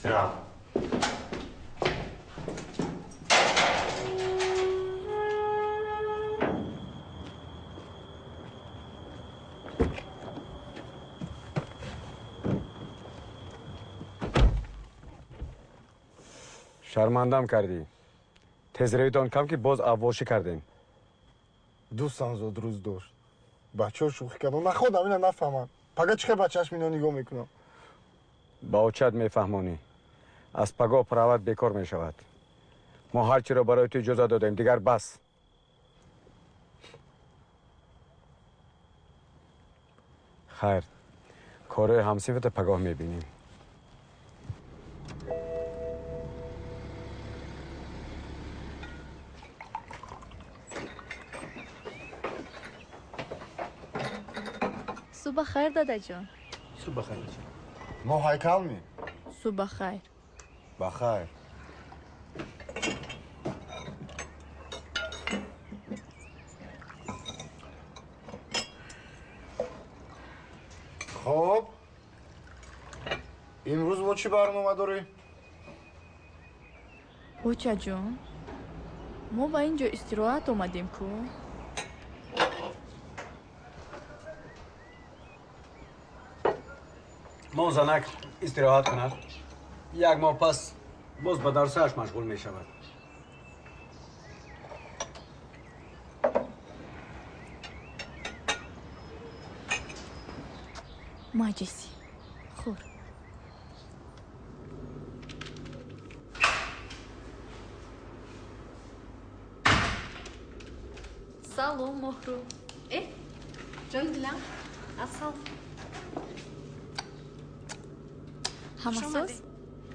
برام. شرمندم کردی. تز رویتان کم که باز افواشی کردین. دوستم زود روز داشت. بچه ها شوخی کردن. من خودم اینو نفهمم. پگاه چه بچهش مینا نگاه میکنم. با اوچت میفهمونی. از پگاه پراوت بیکار میشود. ما هر چی را برای تو اجازه دادیم دیگر بس. خیر. کار همصفت پگاه میبینیم. صبح خیر دادا جان. صبح خیر. ما هیکل می. صبح خیر. بخیر. خب امروز با چی برنامه داری؟ اوچا جون ما با اینجا استراحت اومدیم کو. ما زنک استراحت کند. یک ماه پس باز به درسش مشغول می شود. ماجسی خور. سلام مهرو. جان دلم اصل همساز؟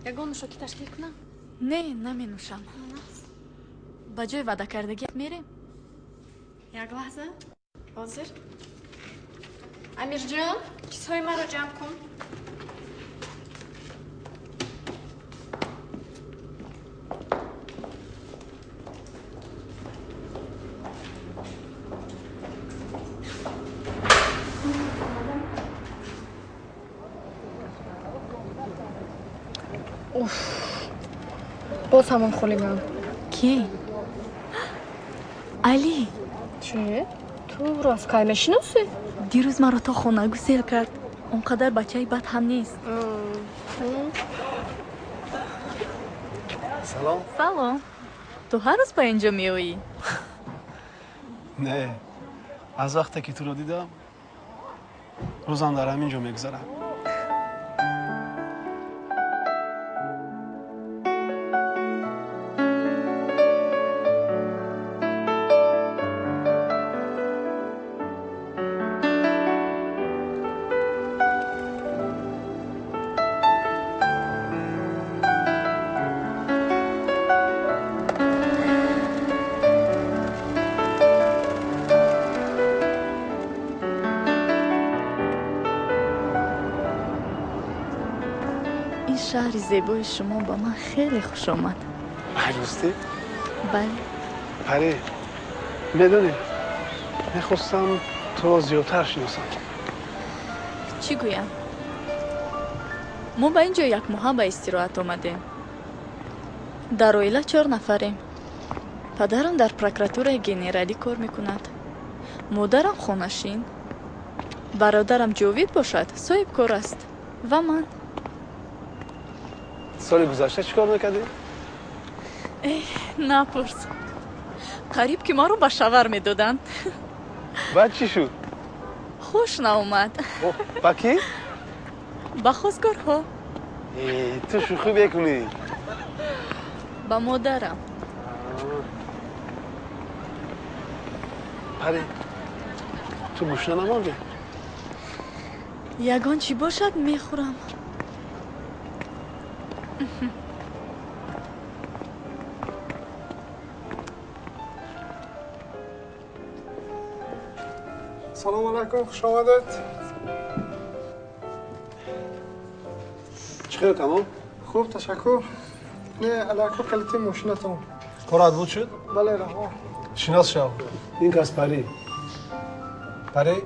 یگان نوشاکی تشکیل کنم؟ نه نمی نوشم. با جای وعده کردگی میریم. یک لحظه حاضر امیر جان چیزهای من رو جمع کن. باز همون خلیگان کی؟ علی. چه؟ تو راست کای میشناسی؟ دیروز مرا تا خانه گسیل کرد. اونقدر بچه بد هم نیست. سلام. سلام. تو هر روز با اینجا میایی؟ نه از وقتی که تو رو دیدم روزم دارم اینجا میگذرم. شهر زیبای شما با من خیلی خوش آمد. عروستی؟ بله. پری میدونی میخواستم تو زیادتر شناسم. چی گویم؟ ما با اینجا یک ماه به استراحت آمدیم. در اویله 4 نفریم. پدرم در پروکراتور گنرالی کار میکند. مادرم خانشین. برادرم جاوید باشد صاحب کار است. و من. سال گذشته چیکار میکردی؟ نپرس. قریب که ما رو به شاور میدادن. بعد چی شد؟ خوش ناومد. با کی؟ با خواستگارها. تو شوخی بکنی. با مادرم. پری تو گوشنه نماندی؟ یگان چی باشد میخورم. سلام علیکم خوش آمدید. چخیر تمام؟ خوب تشکر. نه علاقه کلیت ماشینتون. کارات بود شد؟ بله رها. شناس شو. این کس پری. پری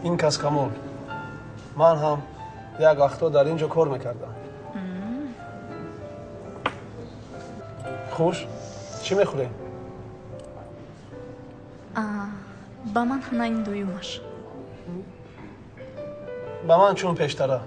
این کس کمال. من هم یک وقتا در اینجا کار میکردم. خوش چی میخوری؟ با من هنه این دویومش. با من چون پیشتره.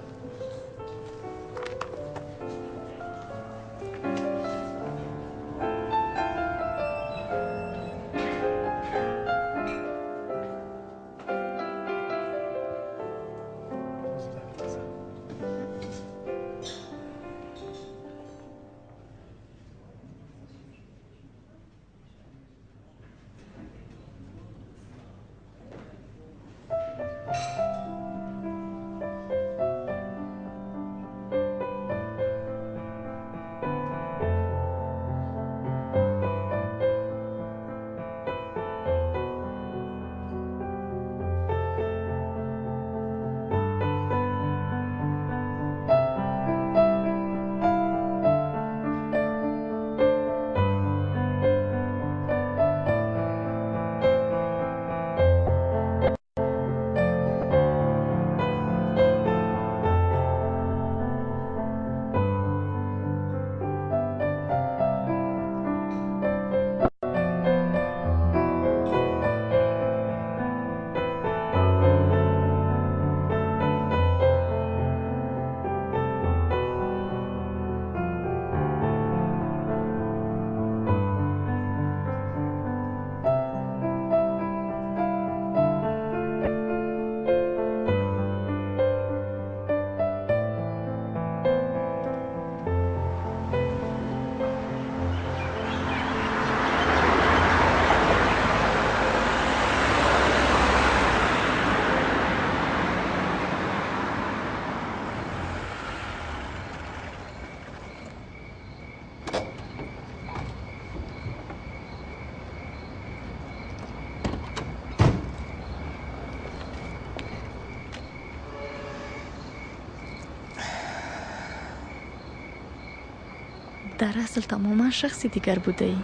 در اصل تماما شخصی دیگر بوده ای.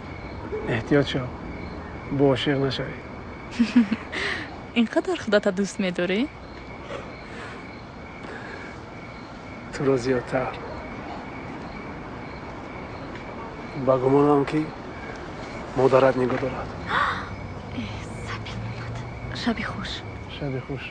احتیاط شو با عاشق نشوی. اینقدر خودت دوست می‌داری؟ تو را زیادتر. با گمانم که مادرت نگاه دارد. سبیل محمد. شبی خوش. شبی خوش.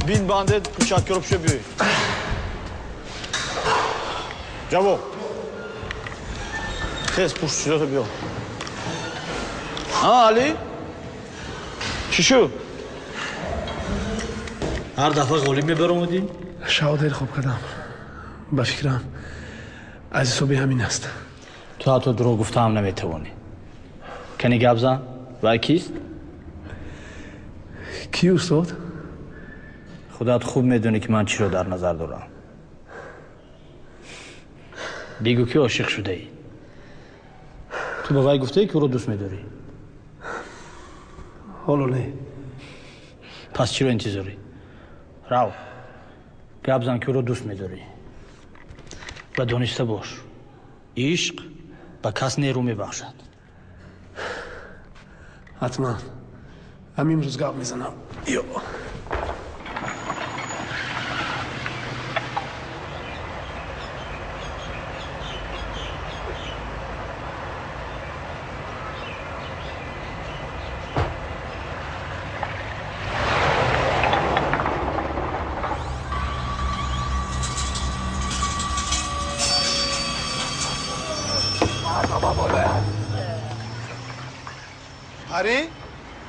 بین بانده کوچک کرپ شو بیوی جواب خیز پوشت شده بیو علی چی شو؟ هر دفعه قولی میبرم بودیم؟ شاو دیر خوب کردم با فکرم از صبح همین است تو حتی درو گفته هم نمیتوانی کنی گپ زن و کیست؟ کی استاد؟ خودت خوب میدونی که من چی رو در نظر دارم بگو که عاشق شده ای تو با وی گفته ای که او رو دوست میداری حالا نه پس چی رو انتظاری؟ رو گپ زن که او رو دوست میداری و دانسته باش عشق به کس نیرو میبخشد حتما همین روز گپ میزنم یا علی؟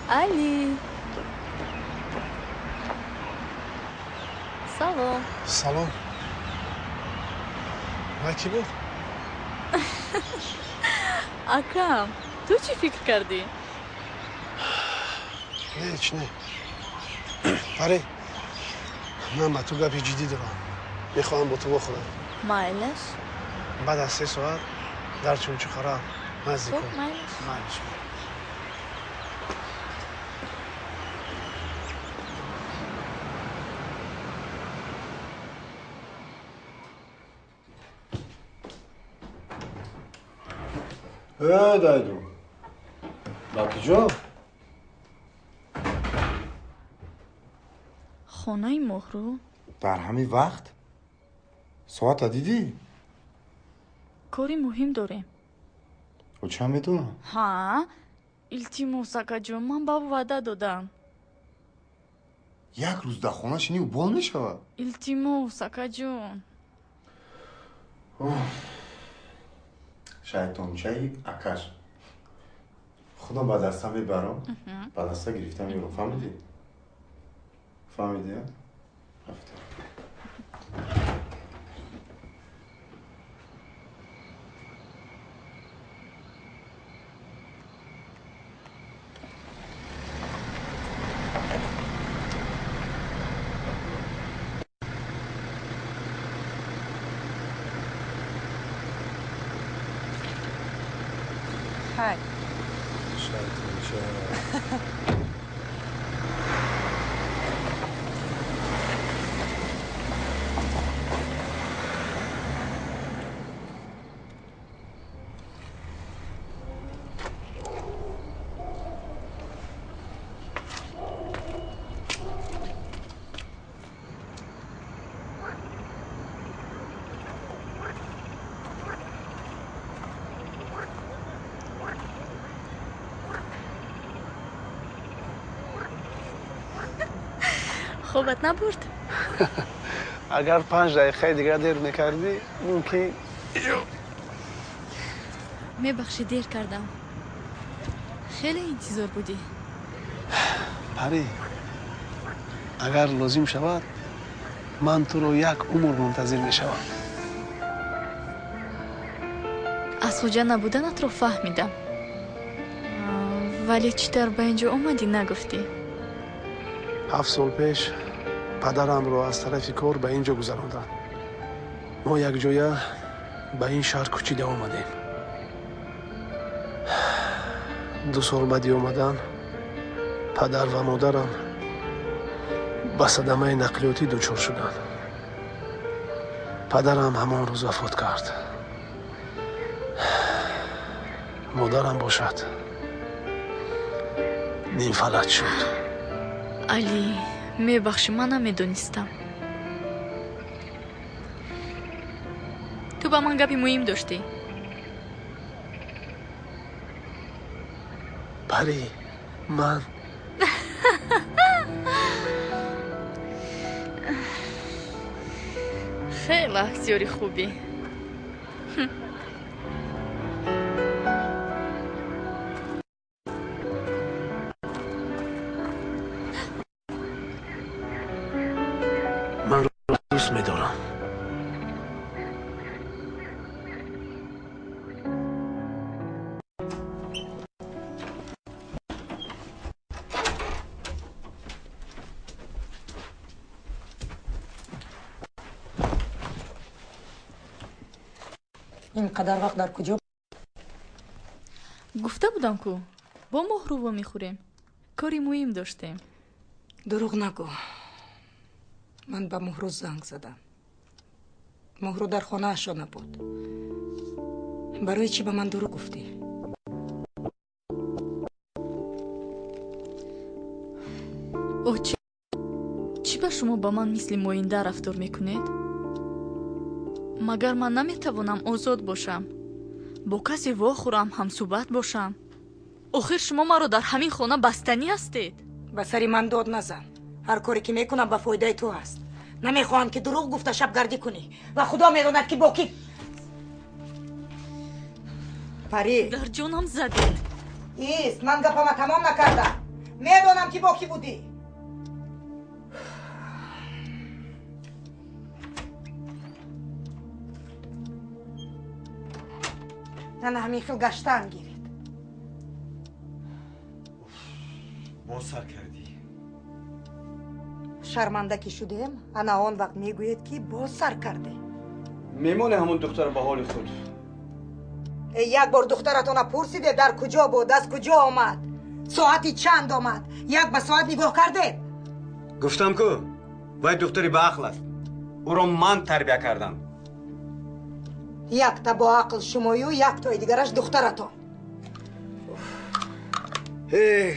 علی سلام سلام و کی بود؟ اکرم تو چی فکر کردی؟ نه هیچ نه علی من با تو گپی جدی دارم میخواهم با تو بخورم. مایلش بعد از 3 ساعت در چونچه خرم نزدیک خب کن. مایلش مالش. دایدو لاکی جان خانه مهرو در همین وقت ساعت دیدی؟ کاری مهم داریم. و چه میدونم؟ ها التماس اکا جون من با وعده دادم. یک روز در خونه شینی و بال میشود. التماس اکا جون. شیطانچه اکش خودم با دستم میبرم با دسته گرفتم میرم. فهمیدی؟ فهمیدی؟ رفته های شیطانچه خوبت نبرد؟ اگر 5 دقیقه دیگه دیر میکردی ممکن. میبخشی دیر کردم. خیلی انتظار بودی. پری اگر لازم شود من تو رو 1 عمر منتظر میشوم. از کجا نبودنت رو فهمیدم. ولی چطور به اینجا اومدی نگفتی؟ 7 سال پیش پدرم رو از طرف کار به اینجا گذراندن. ما یک جایه به این شهر کوچیده آمدیم. 2 سال بعدی آمدن پدر و مادرم به صدمه نقلیاتی دچار شدن. پدرم همان روز وفات کرد. مادرم باشد نیم فلج شد. علی میبخشی من نمیدونستم. تو با من گپی مهم داشتی. پری من خیلی اکتیوری خوبی. من رو دوست میدارم. اینقدر وقت در کجا؟ گفته بودم کو با مهرو میخوریم. کاری مهم داشتیم. دروغ نگو. من به مهرو زنگ زدم. مهرو در خانه اشا نبود. برای چی به من دروغ گفتی؟ او چی به شما با من مثل موینده رفتار میکنید؟ مگر من نمیتوانم آزاد باشم؟ با کسی واخورم هم صحبت باشم؟ آخر شما مرا در همین خانه بستنی هستید. به سری من داد نزن. هر کاری که میکنم به فایده تو هست. نمیخواهم که دروغ گفته شبگردی کنی و خدا میداند که با کی. پری در جانم زدید. ایست، من گپم تمام نکردم. میدانم که با کی بودی. من همین خیل گشتن گیرید. ما سر کردی. شرمنده که شدیم انا آن وقت میگوید که باز سر کرده. میمونه همون دختر به حال خود. یک بار دخترتون پرسیده در کجا بود، از کجا آمد، ساعتی چند آمد، یک به ساعت نگاه کرده؟ گفتم که باید دختری به عقل است. او را من تربیه کردم. یک تا با عقل شمایی و یک تای دیگرش دخترتون.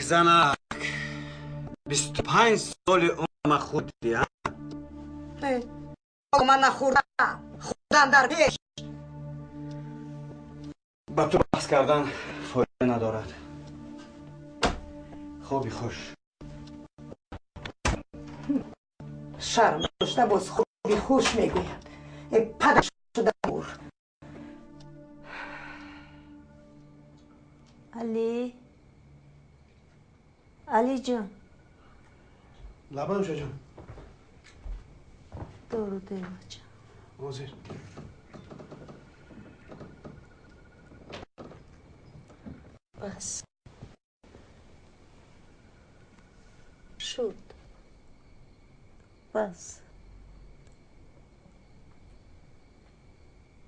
زنک 25 سال عمر خود دیم. من نخوردم، خوردن در بیش. با تو بحث کردن فایده ندارد. خوبی خوش. شرم داشته باز خوبی خوش میگوید. پدر شده بور. علی جان. لبنوشه جان. درود بچه. حاضر. بس شد. بس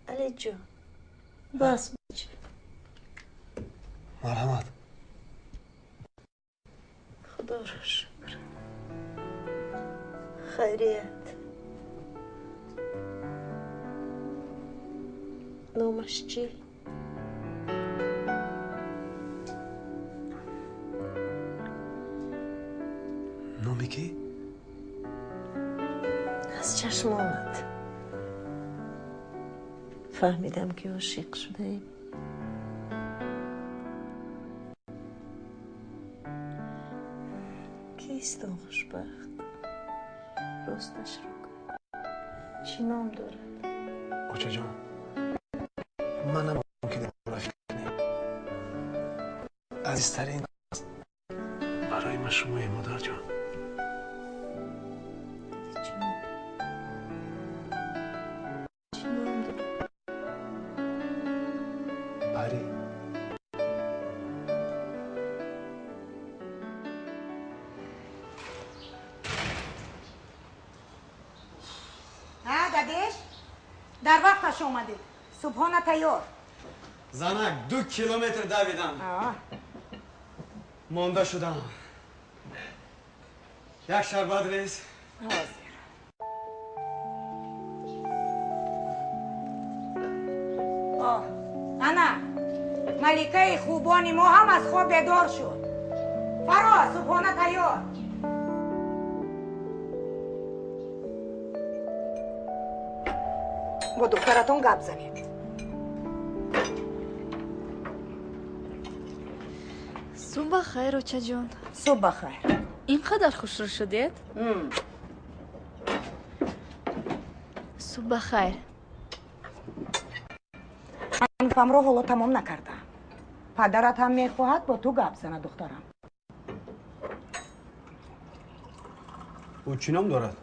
علی جان. بس بچه. مرحمت. خدا را شکر. خیریت. نامش چی؟ نامی کی؟ از چشم آمد. فهمیدم که عاشق شده ایم. کیست اون خوشبخت؟ راستش رو کن. چی نام دارد؟ اوچه جان، من نمیم که در فکر کنیم. عزیزترین است برای من شمایی مادر جان. چی نام دارد؟ پری. دادیش در وقتش اومدی. صبحانه تیار. زنک 2 کیلومتر دویدم. مانده شدم. یک شربت ریز. حاضر. انا ملکه خوبانی ما هم از خواب بیدار شد. فرا صبحانه تیار. با دخترتون گپ زنید. صبح بخیر اوچه جان. صبح بخیر. اینقدر خوش رو شدید؟ صبح بخیر. من گفتم رو حالا تمام نکردم. پدرت هم میخواهد با تو گپ زنه دخترم. او چی نام دارد؟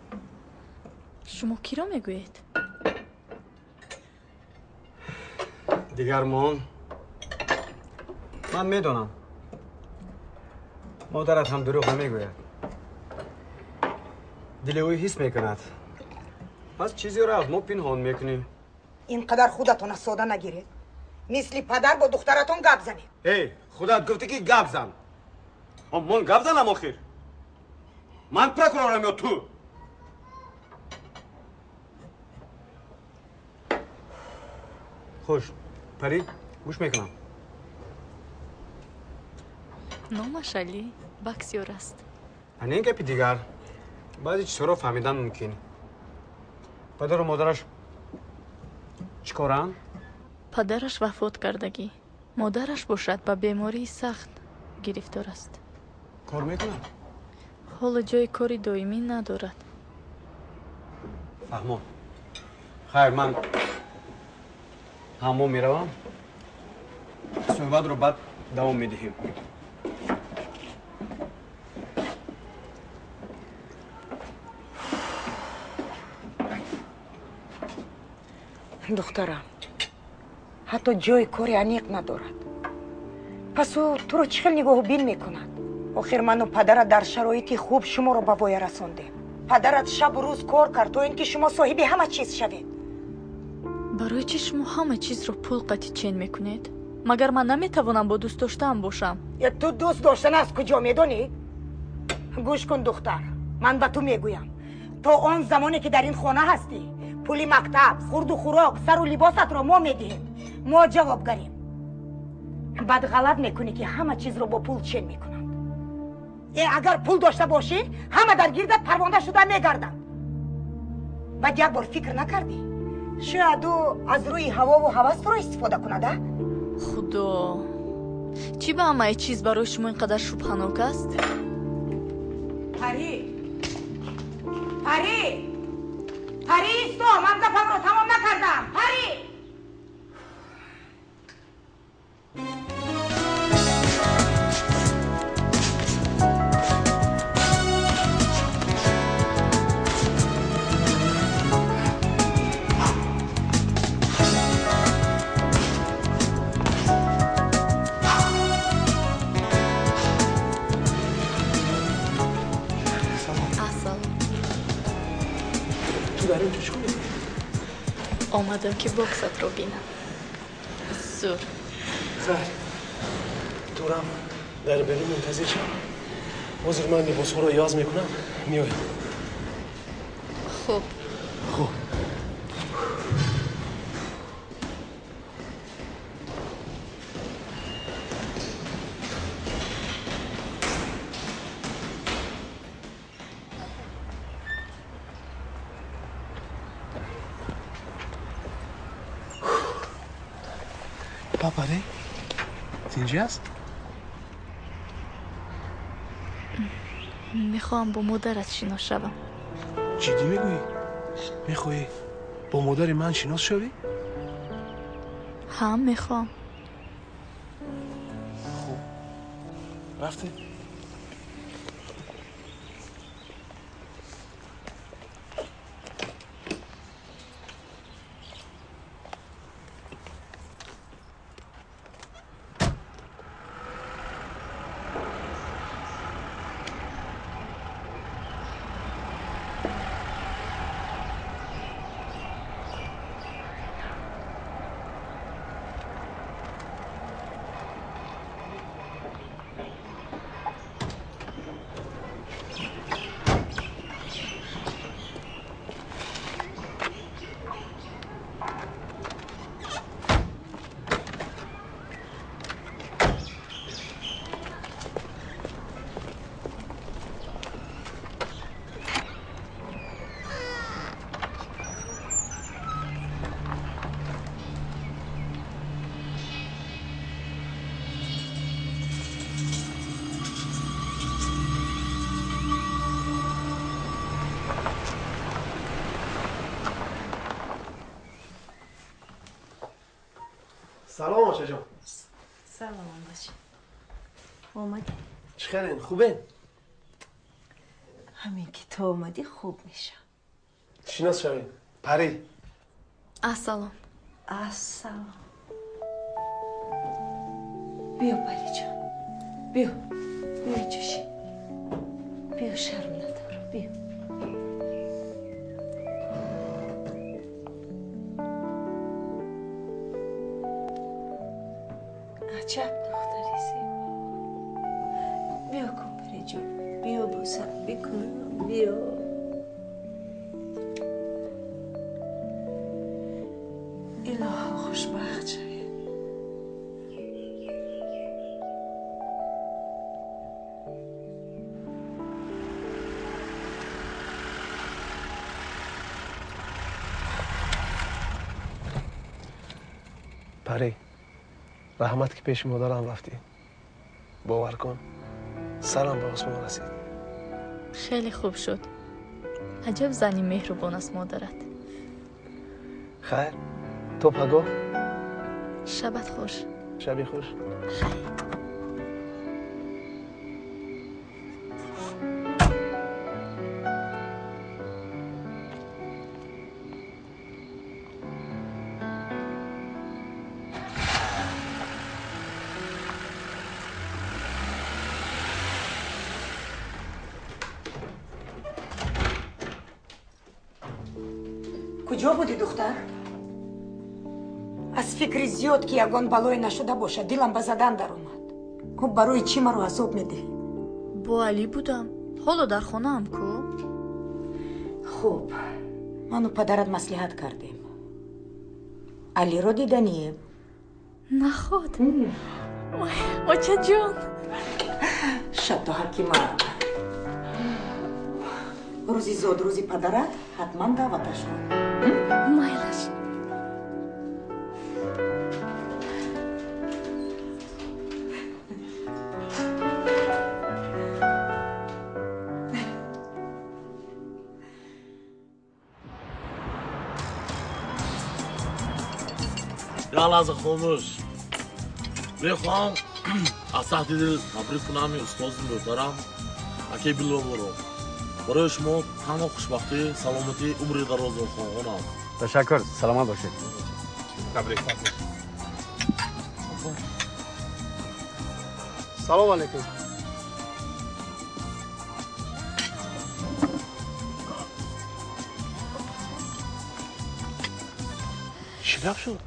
شما کی را میگویید؟ دیگر من میدونم. مادرت هم دروغ نمیگوید. دل اوی حس میکند. از چیزی را از ما پنهان میکنی. اینقدر خودتون از ساده نگیرید. مثل پدر با دخترتون گپ زنید. خودت گفتی که گپ زن. من گپ زنم آخر. من پروکورورم یا تو؟ خوش. پری گوش میکنم. نامش علی بکسیار است. این گپی دیگر بعضی چیزها رو فهمیدن ممکن. پدر و مادرش چیکارن؟ پدرش وفات کردگی. مادرش باشد به بیماری سخت گرفتار است. کار میکنن؟ حالا جای کاری دائمی ندارد. فهمم. خیر من همون میروم. صحبت رو بعد دوام میدهیم. دخترم حتی جای کاری عمیق ندارد. پس او تو رو چه خیلی نگاه بین میکند؟ آخر من و پدرت در شرایطی خوب شما رو به وای رساندیم. پدرت شب و روز کار کرد تو اینکه شما صاحب همه چیز شوید. برای چی شما همه چیز رو پول قطی چین میکنید؟ مگر من نمیتوانم با دوست داشتم باشم؟ یا تو دوست داشتن از کجا میدونی؟ گوش کن دختر، من به تو میگویم تو آن زمانی که در این خانه هستی پولی مکتب، خورد و خوراک، سر و لباست رو ما میدهیم، ما جوابگریم. بعد غلط میکنی که همه چیز رو با پول چین میکنند. اگر پول داشته باشی همه در گیردت پرونده شده میگردند. بعد یک بار فکر نکردی شاید او از روی هوا و هوس تو رو استفاده کنده؟ خدا، چی به همه چیز برای شما اینقدر شبهناک است؟ پری ایستو، من گپم رو تمام نکردم. پری آمدم که بکست رو بینم. زور خیر دورم در بری منتظر شم. حاضر من لباس ها رو یاز میکنم میایم. خوب. پاپاره اینجاست؟ میخوام با مادرت شناس شوم. جدی میگویی؟ میخوایی با مادر من شناس شوی؟ هم میخوام. خوب رفته؟ سلام آشا جان. سلام آماجی. اومدی؟ چخیرین؟ خوبین؟ همین که تو اومدی خوب میشم. شناس شوین. پری. السلام. السلام. بیا پری جان. بیا جوشی. بیا شرم ندار. بیا. عجب دختری زیبا. بیا کن پری جان. بیا بوسم بکنم. بیا. الهی خوشبخت شوی. پری رحمت که پیش مادرم رفتی. باور کن سرم به آسمان رسید. خیلی خوب شد. عجب زنی مهربان است مادرت. خیر تو پگاه؟ شبت خوش. شبی خوش. کجا بودی دختر؟ از فکر زیاد که یگان بلای نشده باشه دلم به زدن در اومد. خب برای چی مرا عذاب میدی؟ با علی بودم. حالا در خانه هم کو؟ خوب من و پدرت مصلحت کردیم. علی رو دیدنیم؟ نه خود. آچه جان. شد و حکیمه. روزی زود روزی پدرت حتما دعوتش کن. مایلش. یا لحظه خاموش. میخوام از تحت دل تبریک کنم استاد محترم اکی بلو برو. برای شما تمام خوشبختی، سلامتی، عمر دراز و خواهانم. تشکر. سلامت باشید. تبریک. سلام علیکم. چی گپ شد؟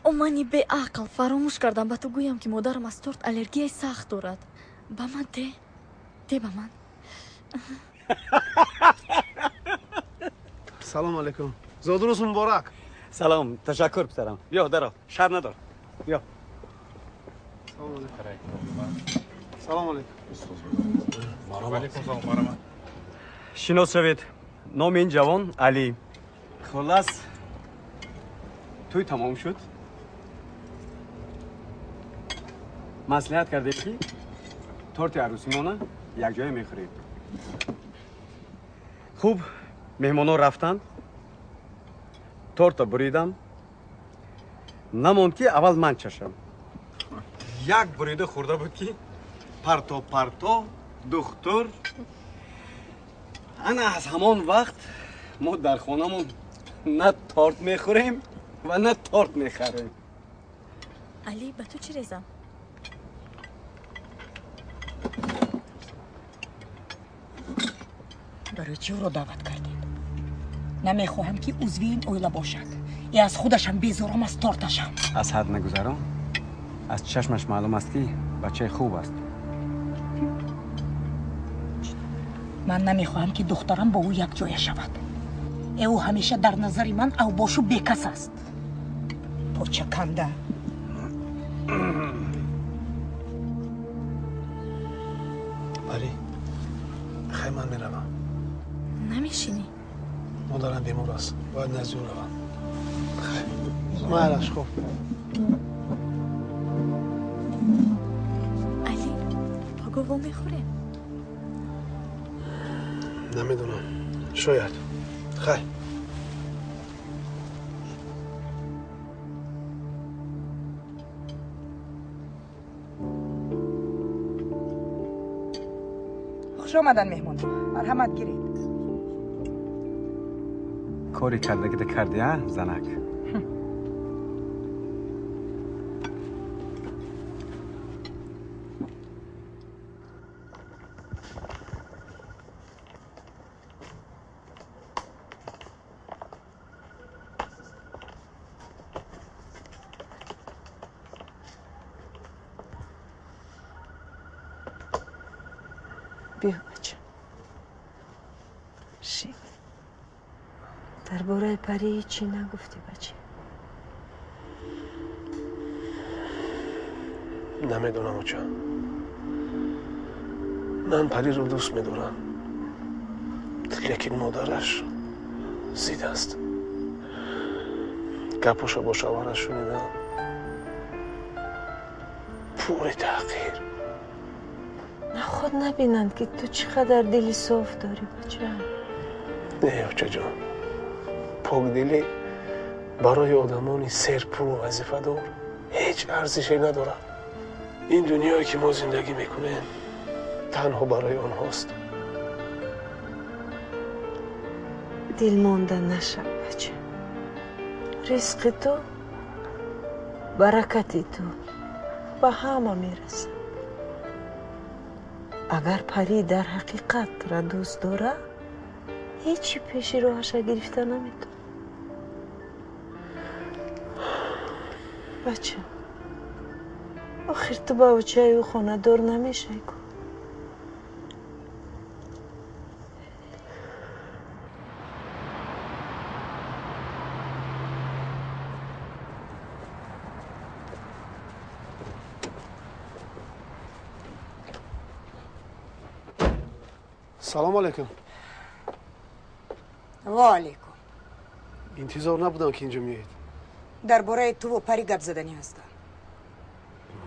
اومانی به عقل فراموش کردم به تو گویم که مادرم از تورت الرژی سخت دارد. به من ده به من. سلام علیکم. زود روز مبارک. سلام. تشکر پسرم. بیا درا. شر ندار. بیا. سلام علیکم. سلام علیکم. شناس شوید. نام این جوان علی. خلاص توی تمام شد. مصلحت کرده که تورت عروسیمونه یک جای میخوریم. خوب مهمانا رفتند. تورت بریدم. نموند که اول من چشم. یک بریده خورده بود که پرتو دختر. انا از همان وقت ما در خانمون نه تورت میخوریم و نه تورت میخریم. علی به تو چی ریزم؟ برای چی او رو دعوت کردید؟ نمیخواهم که عضوی این اویلا باشد. یا از خودشم بیزارم از تورتشم. از حد نگذرم. از چشمش معلوم است که بچه خوب است. من نمیخواهم که دخترم با او یک جای شود. او همیشه در نظر من او باشو بیکس است. پوچه کنده. علی خیلی من میروم. نمیشینی؟ مادرم بیمار است. باید نزد او روم. خیلی مالش خوب. علی پاگوو میخوره؟ نمیدونم. شاید. خیلی. خوش آمدن مهمون. مرحمت گیرید. کاری کرده که کردی ها زنک. بیا بچه. شیف درباره پری هیچی نگفتی بچه؟ نمیدونم اوچه. من پری رو دوست میدارم. لیکن مادرش زید است. گپوشو با شوهرش شنیدم. پوری تحقیر. نه خود نبینند که تو چقدر دلی صاف داری بچه. نه اوچه جان. پاکدلی برای آدمانی سرپر و وظیفه دار هیچ ارزشی نداره. این دنیایی که ما زندگی میکنیم تنها برای آنهاست. دل مانده نشو بچه. رزق تو برکت تو به همه میرسه. اگر پری در حقیقت را دوست داره هیچی پیش راهش گرفته نمیتونه. بچه آخر تو باوچه او خونه دور نمیشه کو سلام علیکم. و علیکم. انتظار نبودم که اینجا میایید. درباره تو و پری گپ زدنی هستم.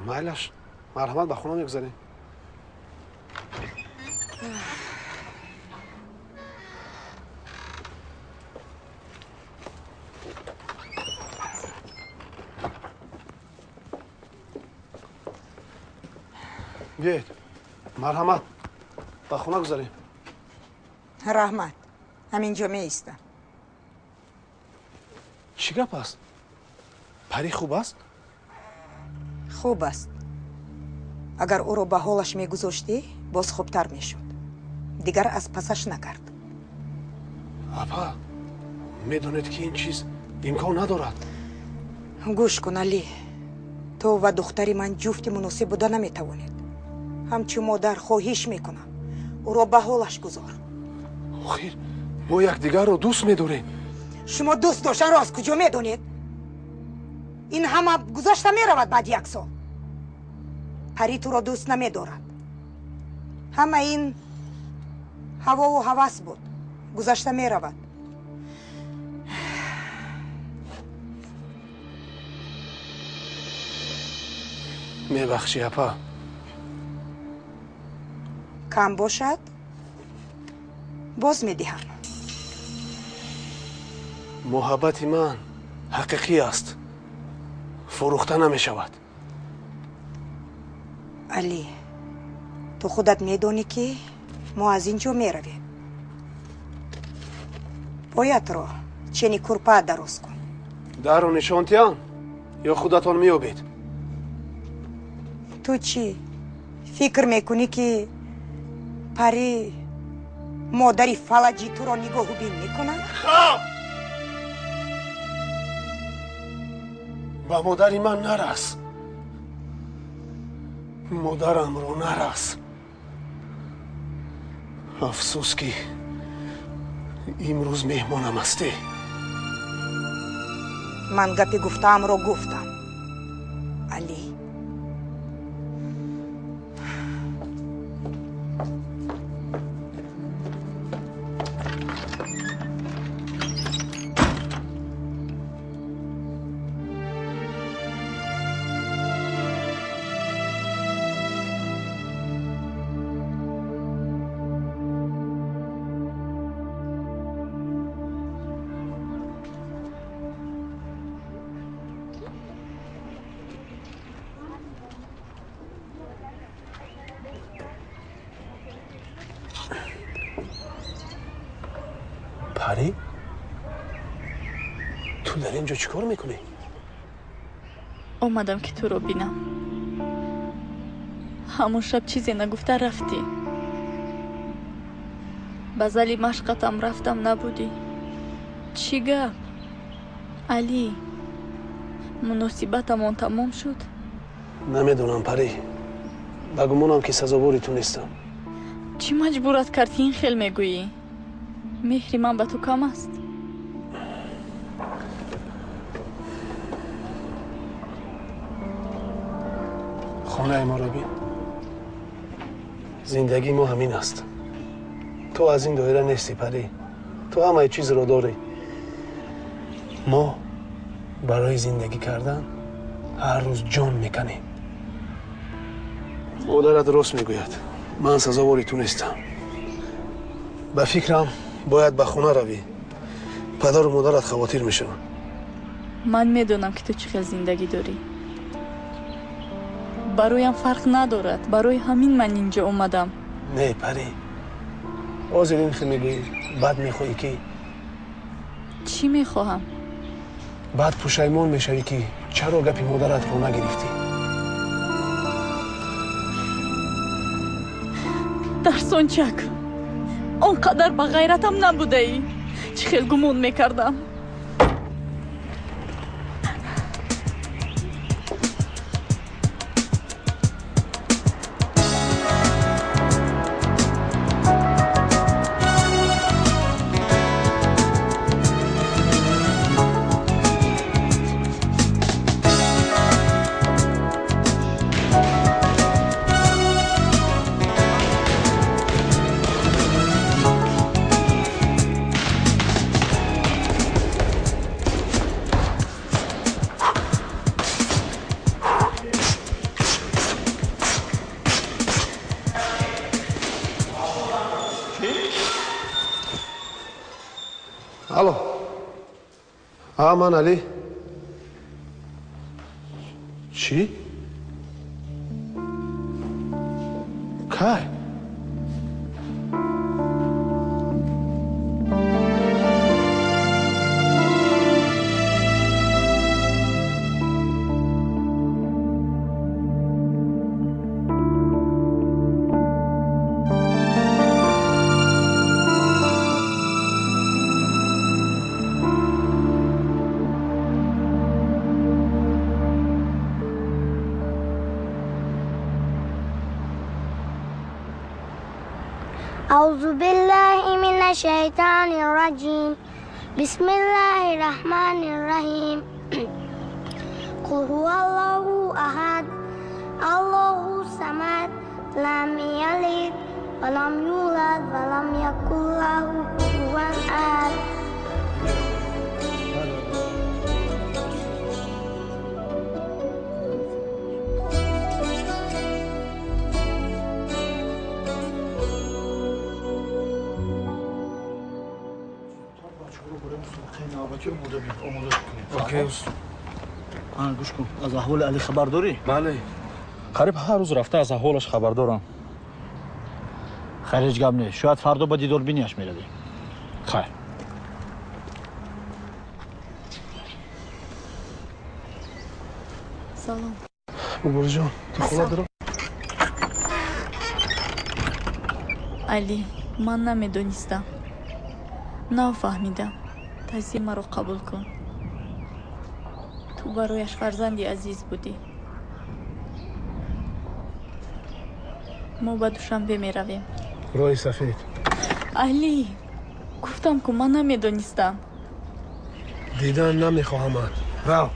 مایلش مرحمت به خونه میگذاریم. بیایید. مرحمت به خونه گذاریم. رحمت همینجا می ایستم. چی گپ است؟ پری خوب است؟ خوب است. اگر او رو به حالش می گذاشتی باز خوبتر می شد. دیگر از پسش نکرد. اپا میدونید که این چیز امکان ندارد. گوش کن علی. تو و دختری من جفت مناسب بوده نمی توانید. همچی مادر خواهیش می کنم او رو به حالش گذار. خیر ما یکدیگر رو دوست می‌داریم. شما دوست داشتن رو از کجا میدونید؟ این همه گذشته میرود بعد یک سال. پری تو رو دوست نمیدارد. همه این هوا و هوس بود. گذشته میرود. میبخشی اپا. کم باشد باز میدهم. محبت من حقیقی است. فروخته نمی شود. علی تو خودت میدونی که ما از اینجا میرویم. باید رو چنی کرپا درست کن. در رو نشانتیان یا خودتان میابید؟ تو چی؟ فکر میکنی که پری مادری فلجی تو رو نگاه و بین میکنن؟ خب با مادری من نرس. مادرم رو نرس. افسوس که امروز مهمانم هستی. من گپی گفتم رو گفتم علی. پری؟ تو در اینجا چیکار میکنی؟ اومدم که تو رو بینم. همون شب چیزی نگفته رفتی. بزلی مشقتم رفتم نبودی. چی گپ؟ علی مناسبتمون تمام شد؟ نمیدونم پری. بگمونم که سزاواری تو نیستم. چی مجبورت کرد که این خیل میگویی؟ مهری من به تو کم است؟ خانه ما رو بین. زندگی ما همین است. تو از این دایره نیستی پری. تو همه چیز رو داری. ما برای زندگی کردن هر روز جان میکنیم. مادرت درست میگوید. من سزاواری تو نیستم. به فکرم باید به خونه روی. پدر و مادرت خواطر میشن. من میدونم که تو چه خیلی زندگی داری. برایم فرق ندارد. برای همین من اینجا اومدم. نه پری. آزر این خیلی میگویی بعد میخوایی که چی میخواهم؟ بعد پشیمان میشوی که چرا گپی مادرت رو نگرفتی. در سونچک اونقدر با غیرتم نبوده ای. چه خیلی گمون میکردم. الو من علی چی؟ کی؟ أعوذ بالله من الشيطان الرجيم بسم الله الرحمن الرحيم قل هو الله أحد الله الصمد لم يلد ولم يولد ولم يكن له كفوا أحد اوکی گوش کن از احوال علی خبر داری؟ بله قریب هر روز رفته از احوالش خبر دارم خیر هیچ گپ نیست شاید فردا با دیدار بینیش میروی خیر سلام بابا جان تو خونه دارم علی من نمیدونستم نفهمیدم تازه مرا قبول کن تو برایش فرزندی عزیز بودی ما با دوشنبه می رویم رای سفید علی گفتم که من نمیدونستم دیدن نمیخواهم رو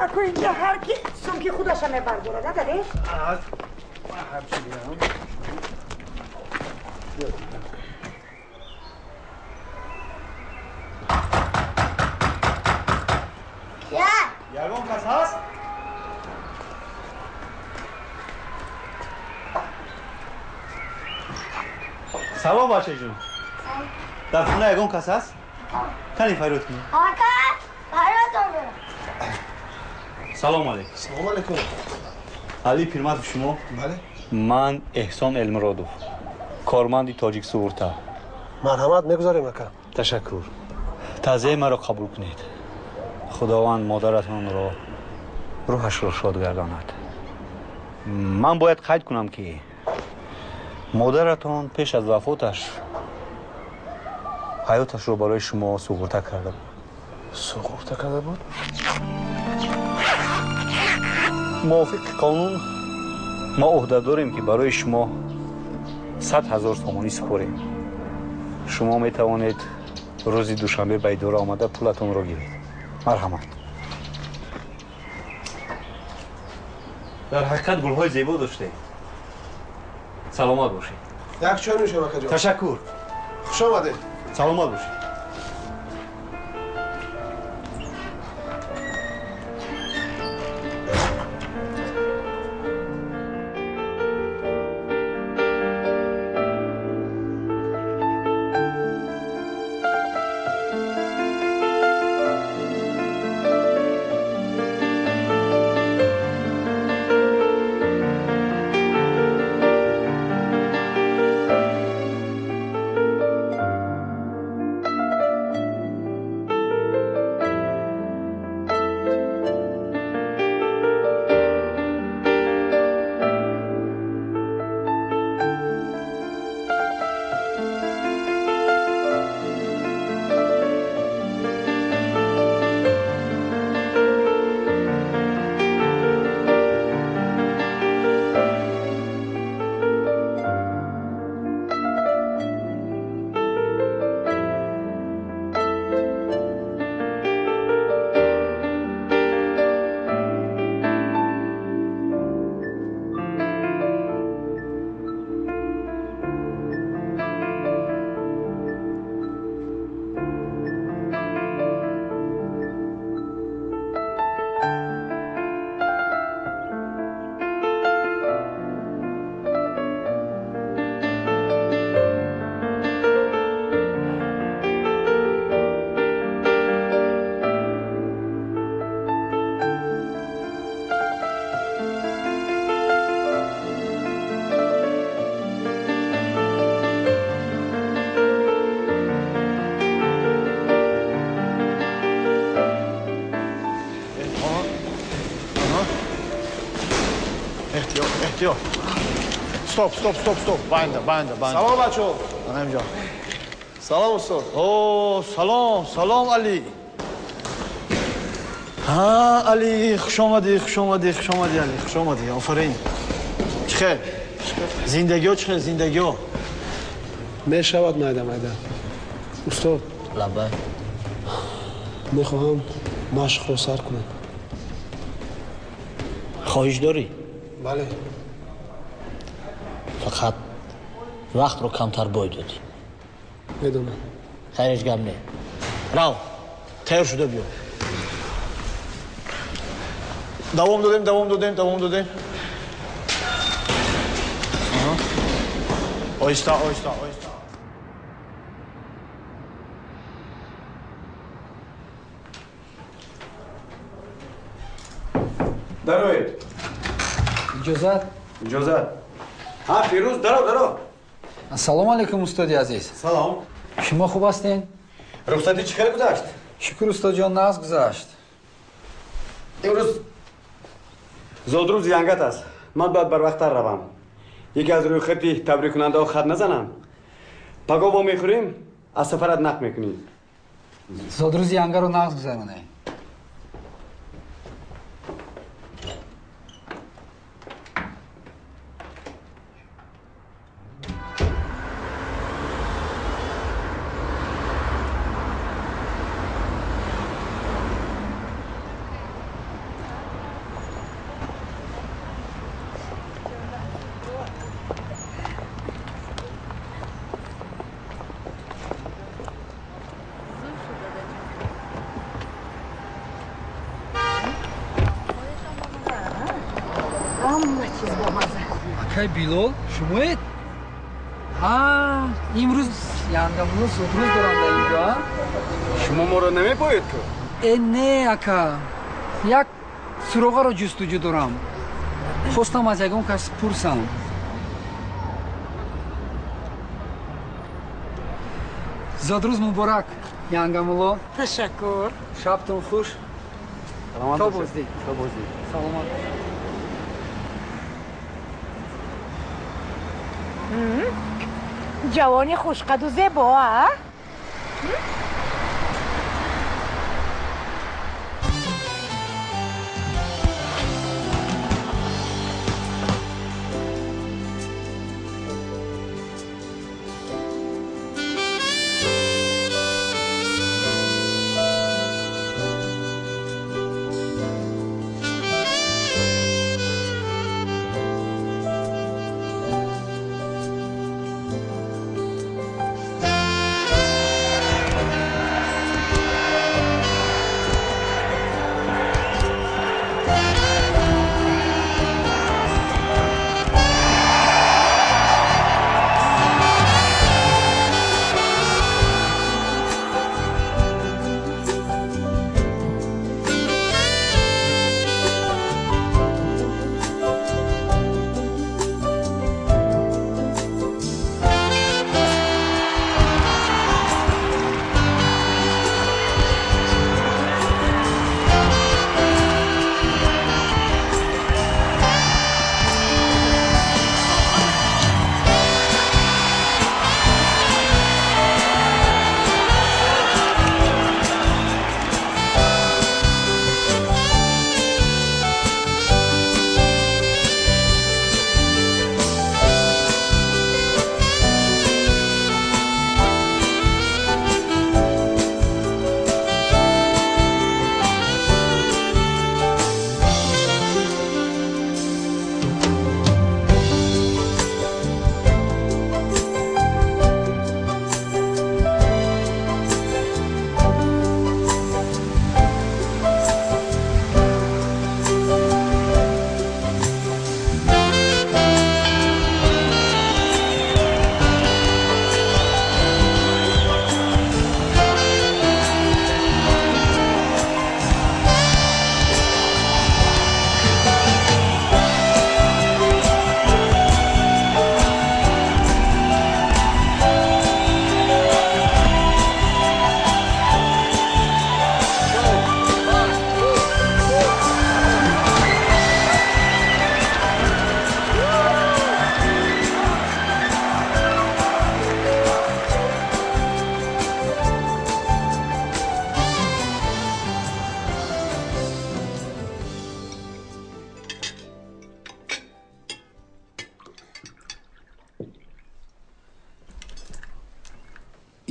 اکو اینجا هر کی سمکی خودش هم برداره نداره؟ یارگان کس هست؟ سلام بچه جون در خونه یگان کس هست؟ کنی فیروت کنی؟ سلام علیکم سلام علیکم علی پیرمرد شما؟ بله من احسان المرادوف کارمندی تاجیک سوورتا مرحمت میگذاریم اکا تشکر تعزیه مرا قبول کنید خداوند مادرتان را روحش را شاد گرداند من باید قید کنم که مادرتان پیش از وفاتش حیاتش را برای شما سوغورته کرده بود سوغورته کرده بود؟ موافق قانون ما عهده داریم که برای شما 100,000 تومانی سپاریم شما می توانید روزی دوشنبه به اداره آمده پولتون را گیرید مرحمت در حقیقت گل‌های زیبا داشته سلامت باشید یک چای میشه اکا جان تشکر خوش آمده. سلامت باشی. احتیاط. استاپ. بنده. سلام بچه‌ها. اینجا. سلام استاد. اوه سلام علی. ها علی خوش آمدی علی خوش آمدی. آفرین. چخیر؟ زندگی ها میشود مایده استاد لبه میخواهم مشق رو سر کنم. خواهش داری؟ بله. فقط وقت رو کمتر باید دادی. میدونم. خیرش گم نه. راو تیار شده بیا. دوام دادیم. آیستا. دروید. اجازت. ها فیروز درو. السلام علیکم استاد عزیز. سلام. شما خوب هستین؟ رخصتی چطور گذشت؟ شکر استاد جان ناز گذشت. امروز زودروز ینگت است. من باید بر وقت روم. یکی از روی خطی تبریک کننده خط نزنم. پگاه با میخوریم از سفرت نقل میکنیم. زودروز ینگه رو ناز گذرونه. акай Билол шумоед? имрӯз янгамро зудрӯз дорам дар инҷо. шумо моро намепоед ку? Не ака, як суроғаро ҷустуҷӯ дорам. хостам аз ягон кас пурсам. зудрӯз муборак янгамуло. ташаккур. шабтон хуш. то боздид. саломат. جوانی خوشقد و زیبا ها؟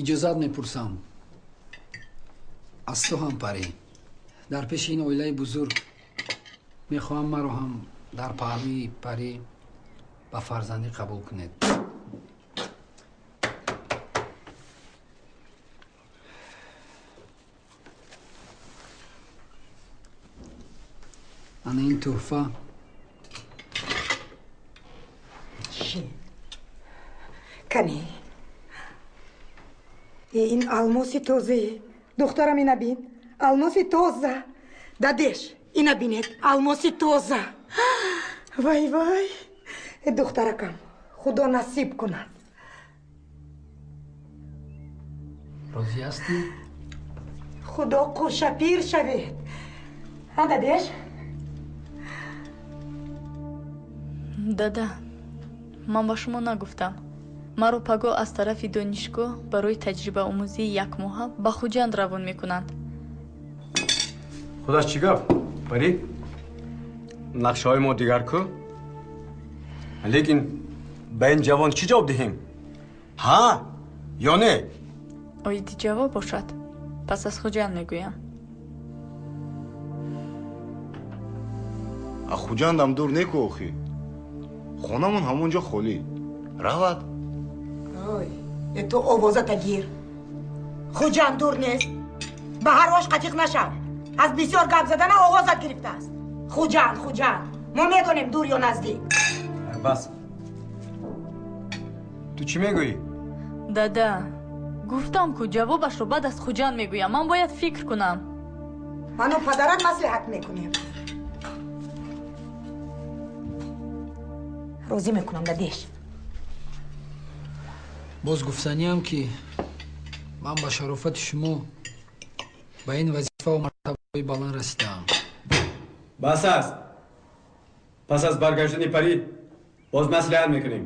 иҷозат мепурсам аз ту ҳам парӣ дар пеши ин оилаи бузург мехоҳам маро ҳам дар паҳлӯи парӣ ба фарзандӣ қабул кунед. ана ин тӯҳфа кани ин алмоси тоза духтарам ина бин алмоси тоза дадеш ина бинед алмоси тоза вай вай духтаракам худо насиб кунад розӣ ҳастӣ худо қушапир шавед дадеш дада ман ба шумо нагуфтам маро паго аз тарафи донишгоҳ барои таҷрибаомӯзии якмоҳа ба хуҷанд равон мекунанд. худаш чӣ гап парӣ нақшаҳои мо дигар ку лекин ба ин ҷавон чӣ ҷавоб диҳем ҳа ё не оиди ҷавоб бошад пас аз хуҷанд мегӯям. аз хуҷандам дур неку охӣ хонамон ҳамон ҷо холӣ равад ой ту овозата гир хуҷанд дур нест ба ҳар вош қатиқ нашав аз бисёр гап задана оғозат гирифтааст хуҷанд мо медонем дур ё наздик бас ту чӣ мегӯӣ дада гуфтам ку ҷавобашро баъд аз хуҷанд мегӯям ман бояд фикр кунам. ману падарат маслиҳат мекунем розӣ мекунам дадеш боз гуфтаниам ки ман ба шарофати шумо ба ин вазифаву мартабаҳои баланд расидаам. бас аст пас аз баргаштани парӣ боз маслиҳат мекунем.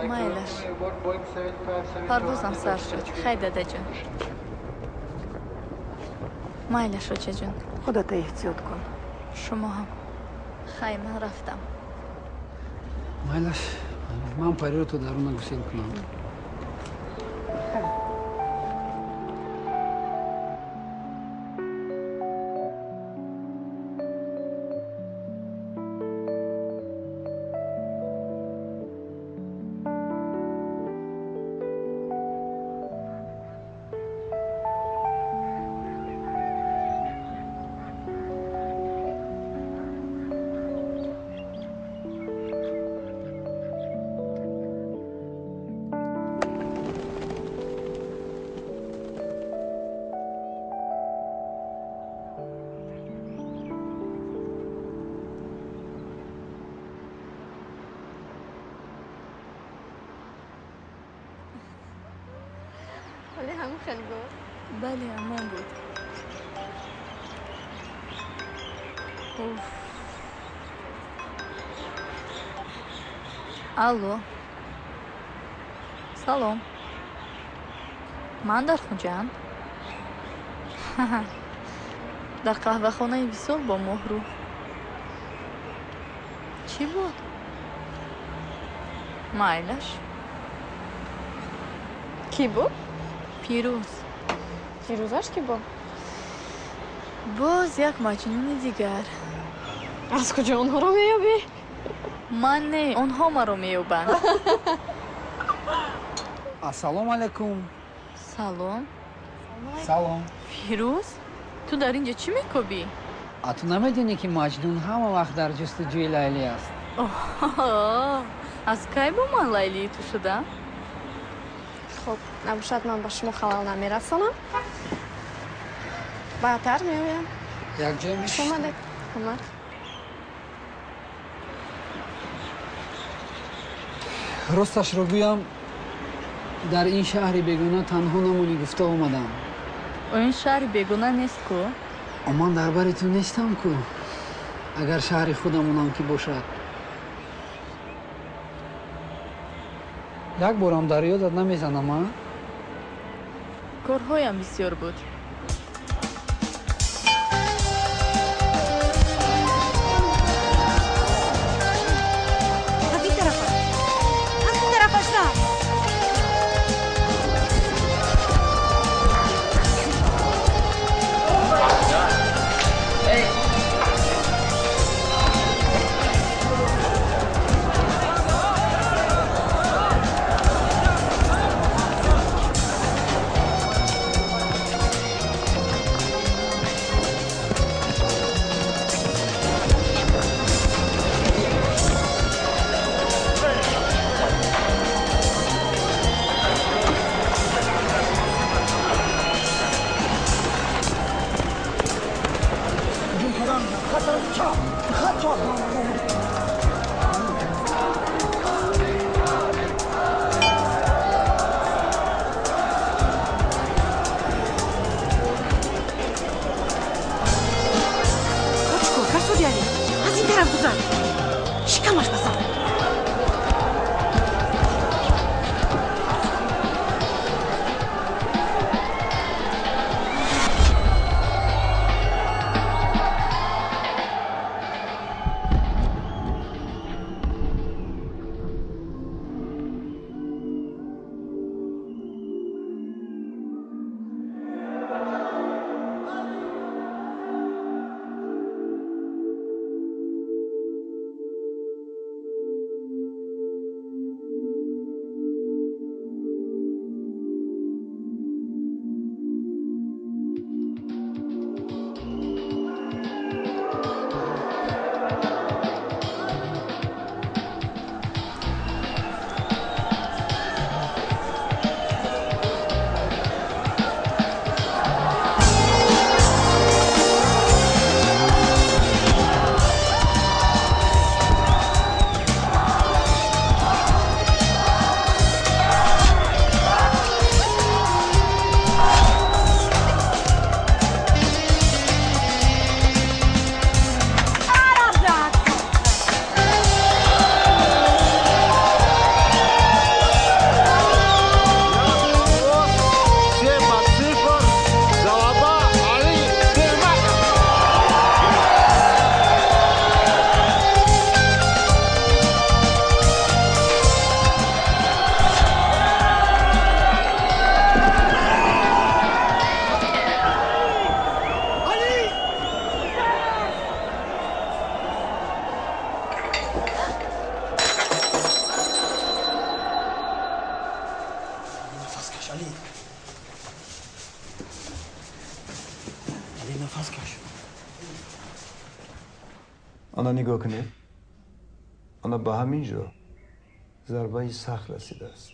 майлаш парвозам сар шуд хай дадаҷон майла шоҷаҷон худата эҳтиёт кун шумо ҳам хай ман рафтам майлаш ман париро то даруна гусел кунам. ولی همون خیلی بود بله امان بود. алло салом ман дар хуҷанд дар қаҳвахонаи висол бо моҳрӯ чӣ буд майлаш کی بود؟ пирӯз پیروزش کی بود؟ боз як маҷнуни дигар. از کجا اونها رو میابی؟ من نه اونها مرا میابند. ассалому алайкум. салом. салом. фирӯз ту дар инҷа чӣ мекобӣ? تو نمیدونی که مجنون همه وقت در جستجوی لیلی است؟ از کی با من لیلی تو شده؟ خب نباشد من با شما خلال نمیرسانم. بعدتر میایم. یک جای میشه؟ اومد. راستش رو گویم در این شهر بیگونه تنها نمونی گفته اومدم. این شهر بیگونه نیست کو؟ من در بر تو نیستم کو. اگر شهر خودمونم که باشد. یک بارم در یادت نمیزنم ها؟ کارهایم بسیار بود. آنها نگاه کنید. آنها با همین جا ضربه سخت رسیده است.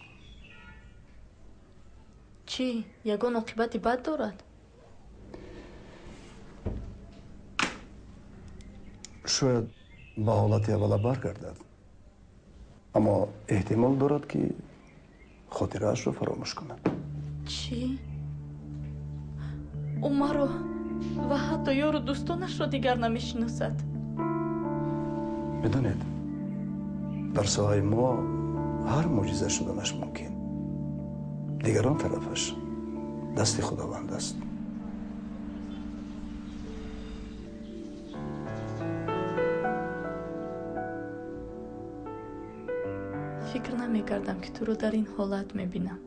چی؟ یگان عاقبت بد دارد؟ شاید به حالت اولا برگردد، اما احتمال دارد که خاطره‌اش رو فراموش کند. چی؟ او مرا و حتی یار و دوستانش را دیگر نمیشناسد. بدانید در ساحه ما هر معجزه شدنش ممکن. دیگران طرفش دست خداوند است. فکر نمیکردم که تو رو در این حالت میبینم.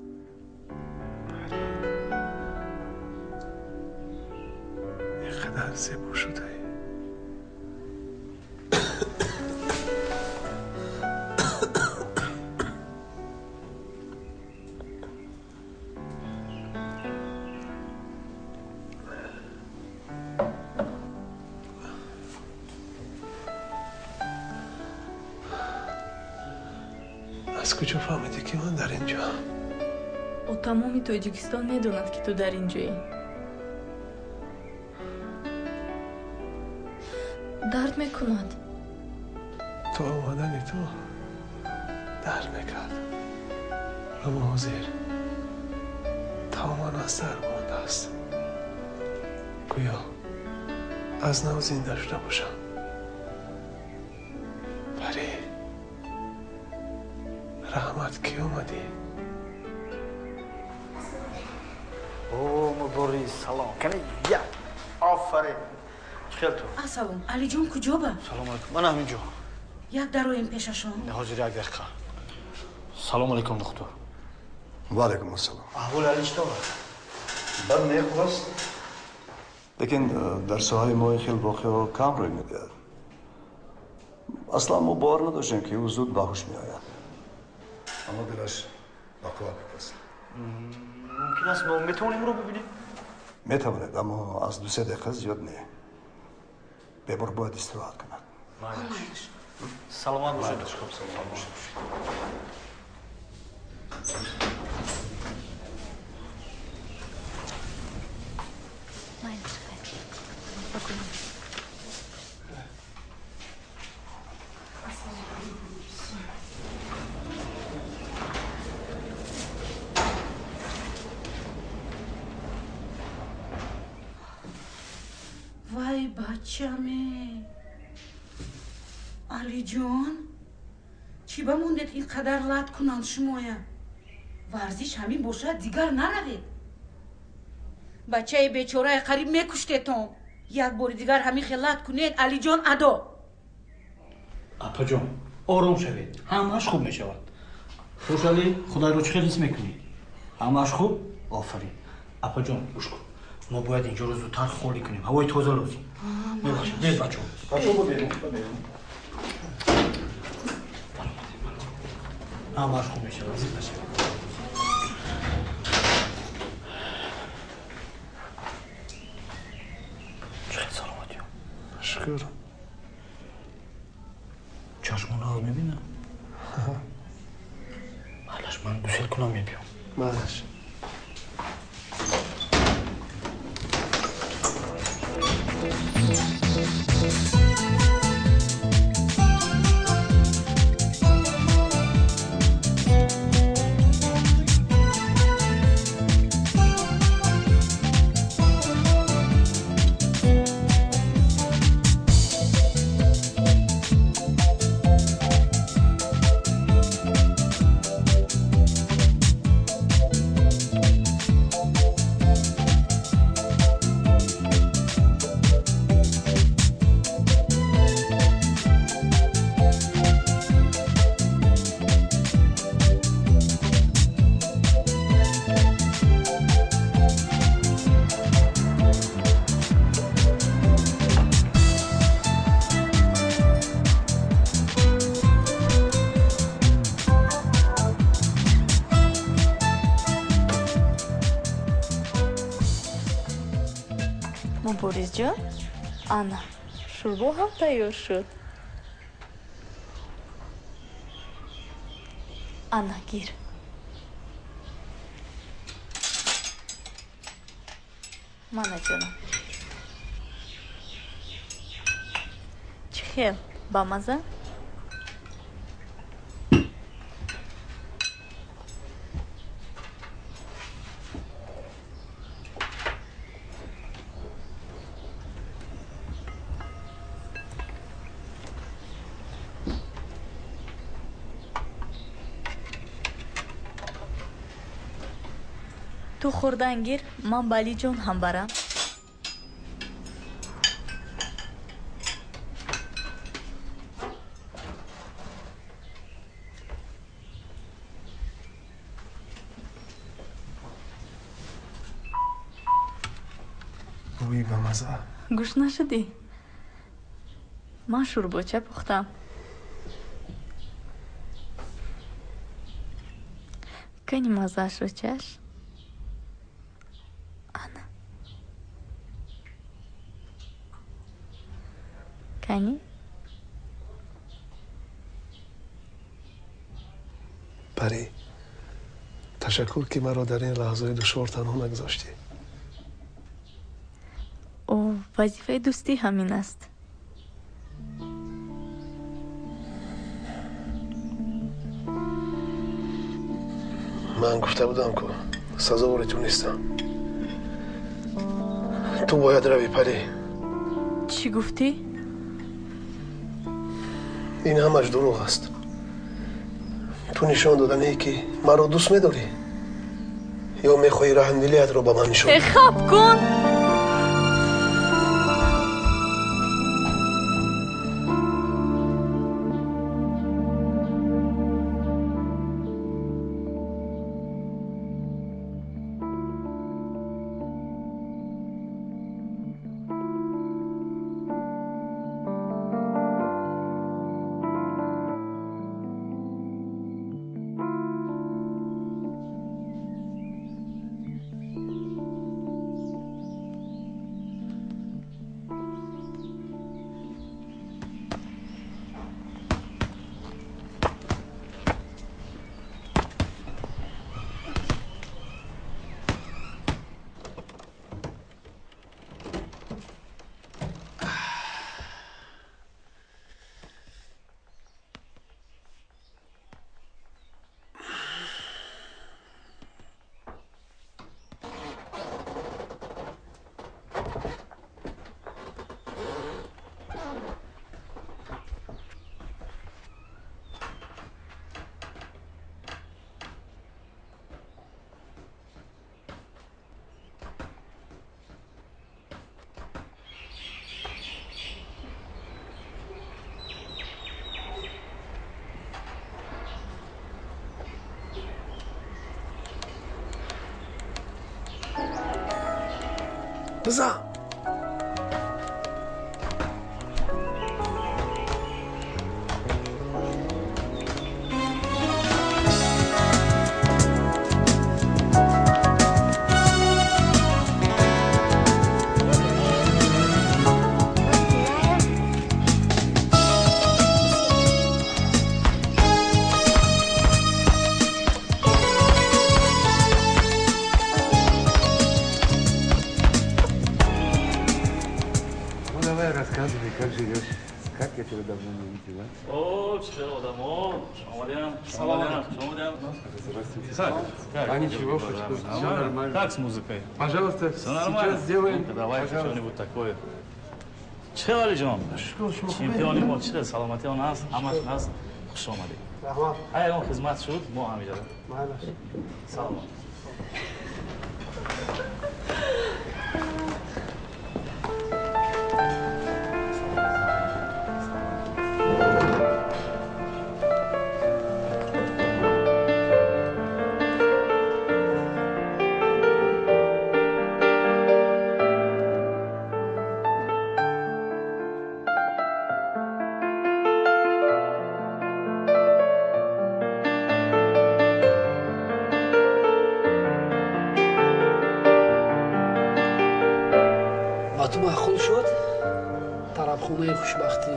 اینقدر زیبا شده. از کجا فهمیدی که من در اینجا هم؟ او تمامی توجیکستان میدوند که تو در اینجایی. درد میکند. تو آمدنی تو درد میکرد. اما حاضر تماما از در مانده است. گویا از نو زنده شده باشم. پری رحمت کی اومدی؟ او مبارز سلام کنی یا آفرین خیلی تو سلام علی جون کجا با؟ سلام علیکم من همینجا یک درویم پیششون حاضر یک دقیقه سلام علیکم دکتر و علیکم السلام احوال علی چطور بد نه خوب است لیکن در ساحه ما خیلی واقعا کم روی میده اصلا ما باور نداشتیم که او زود باهوش میآید اما دلش بقوا میپسه ممکن است ما میتونیم رو ببینیم میتواند اما از 2-3 دقیقه زیاد نه ببر باید استراحت کند سلامت باشید سلامت باشید وای بچه‌مه علی جان چی بموندید اینقدر لط کنند شمایا ورزش همین باشد دیگر نروید بچه بیچاره قریب میکشتتون یک بار دیگر همین خلط کنید علی جان ادا اپا جان آروم شوید همش خوب میشود خوشحالی خدای رو چه حس میکنی همش خوب آفرین اپا جان گوش کن ما باید اینجا رو زودتر خالی کنیم هوای تازه لازم ببخشید برید بچه‌ها بریم همش خوب میشود زیر بشید چقدر سلامتی شکر چشمون رو میبینم حالش من دوسیل کنم میبیم مالش مبارز جان انا شوربا هم تیار شد انا گیر مانا جانم چی خیل با مزه تو خوردن گیر من بالی جون هم برم بوی به مزه گوش نشدی من شورباچه پختم کنی مزهش رو چش کنی پری تشکر که مرا در این لحظه دشوار تنها نگذاشتی. او وظیفه دوستی همین است. من گفته بودم که سزاوار تو نیستم. تو باید روی پری. چی گفتی؟ این همش دروغ است. تو نشان دادنی که مرا دوست می‌داری یا می‌خوای رحمدلیت رو به من نشون بدی؟ خب کن. بزن. Как живешь? Как я тебя давно не видела? О, что дамо? Салам. Здравствуйте. А ничего, все нормально. Как с музыкой? Пожалуйста, сейчас сделаем. Давай что-нибудь такое. Че, Алиджон? Чемпионы мо, че, саламати он нас, амаш нас, хуш омади. Ай, он хизмат шуд, мо ҳамиҷа. Салом. تو معقول شد طربخونه خوشبختی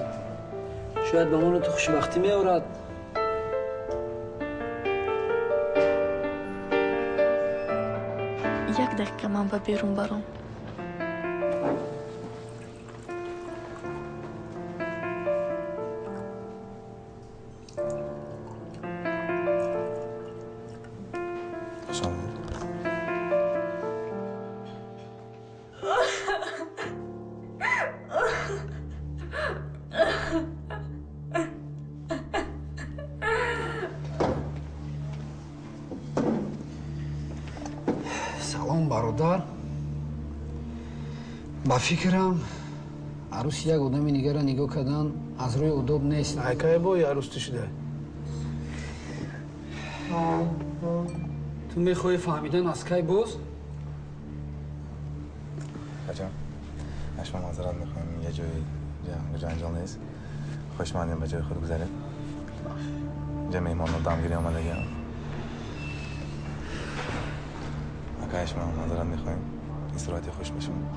شاید به من تو خوشبختی میآورد. یک دقیقه من به بیرون برام. سلام برادر. با فکرم عروس یک آدمی دیگر را نگاه کردن از روی اداب نیست. حکایه با عروس شده. تو میخوای فهمیدن از کی باز؟ بچه‌ها اشما معذرت میخوایم یه جایی جا انجام نیست. خوشمندیم به جای خود گذارید. اینجا میهمان و دامگیری آمدگی هم. اگه اشما معذرت میخوایم این صورتی خوش بشیم.